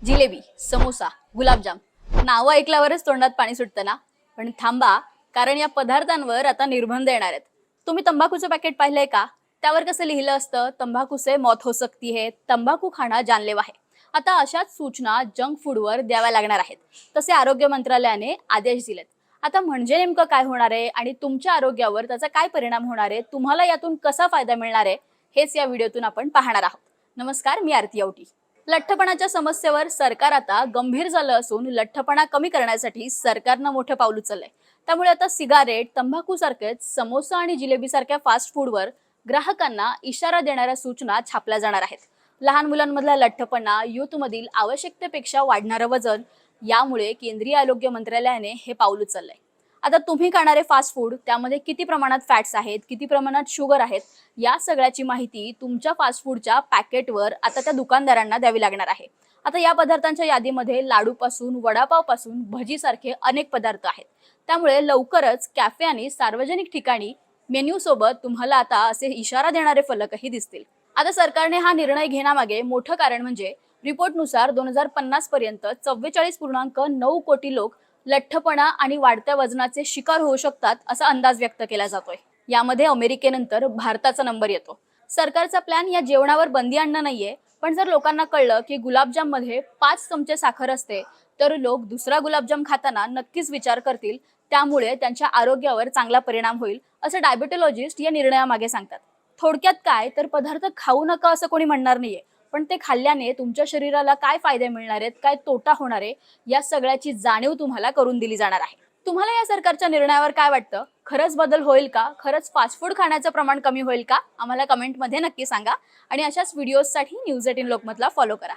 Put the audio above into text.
जिलेबी, समोसा, गुलाबजाम नावं ऐकल्यावरच तोंडात पाणी सुटतं ना. पण थांबा, कारण या पदार्थांवर आता निर्बंध येणार आहेत. तुम्ही तंबाखूचं पॅकेट पाहिलंय का? त्यावर कसं लिहिलं असतं, तंबाखू से मौत हो सकती है, तंबाखू खाणं जानलेवा है. आता अशाच सूचना जंक फूडवर द्याव्या लागणार आहेत. तसे आरोग्य मंत्रालयाने आदेश दिलेत. आता म्हणजे नेमकं काय होणार आहे आणि तुमच्या आरोग्यावर त्याचा काय परिणाम होणार आहे, तुम्हाला यातून कसा फायदा मिळणार आहे, हेच या व्हिडिओतून आपण पाहणार आहोत. नमस्कार, मी आरती औटी. लठ्ठपणाच्या समस्येवर सरकार आता गंभीर झालं असून लठ्ठपणा कमी करण्यासाठी सरकारनं मोठं पाऊल उचललंय. त्यामुळे आता सिगारेट, तंबाखू सारखेच समोसा आणि जिलेबी सारख्या फास्ट फूडवर ग्राहकांना इशारा देणाऱ्या सूचना छापल्या जाणार आहेत. लहान मुलांमधला लठ्ठपणा, यूथमधील आवश्यकतेपेक्षा वाढणारं वजन, यामुळे केंद्रीय आरोग्य मंत्रालयाने हे पाऊल उचललंय. आता तुम्ही खाणारे फास्ट फूड, त्यामध्ये किती प्रमाणात फॅट्स आहेत, किती प्रमाणात शुगर आहेत, या सगळ्याची माहिती तुमच्या फास्ट फूडच्या पॅकेटवर आता त्या दुकानदारांना द्यावी लागणार आहे. आता या पदार्थांच्या यादीमध्ये लाडूपासून वडापावपासून भजीसारखे अनेक पदार्थ आहेत. त्यामुळे लवकरच कॅफे आणि सार्वजनिक ठिकाणी मेन्यू सोबत तुम्हाला आता असे इशारा देणारे फलकही दिसतील. आता सरकारने हा निर्णय घेण्यामागे मोठं कारण म्हणजे रिपोर्टनुसार 2050 पर्यंत 44.9 कोटी लोक लठ्ठपणा आणि वाढत्या वजनाचे शिकार होऊ शकतात असा अंदाज व्यक्त केला जातोय. यामध्ये अमेरिकेनंतर भारताचा नंबर येतो. सरकारचा प्लॅन या जेवणावर बंदी आणणं नाहीये, पण जर लोकांना कळलं की गुलाबजाम मध्ये 5 चमचे साखर असते, तर लोक दुसरा गुलाबजाम खाताना नक्कीच विचार करतील. त्यामुळे त्यांच्या आरोग्यावर चांगला परिणाम होईल, असं डायबेटॉलॉजिस्ट या निर्णयामागे सांगतात. थोडक्यात काय, तर पदार्थ खाऊ नका असं कोणी म्हणणार नाहीये, पण ते खाल्ल्याने तुमच्या शरीराला काय फायदे मिळणार आहेत, काय तोटा होणार आहे, या सगळ्याची जाणीव तुम्हाला करून दिली जाणार आहे. तुम्हाला या सरकारच्या निर्णयावर काय वाटतं? खरंच बदल होईल का? खरंच फास्ट फूड खाण्याचं प्रमाण कमी होईल का? आम्हाला कमेंटमध्ये नक्की सांगा. आणि अशाच व्हिडिओजसाठी न्यूज 18 लोकमतला फॉलो करा.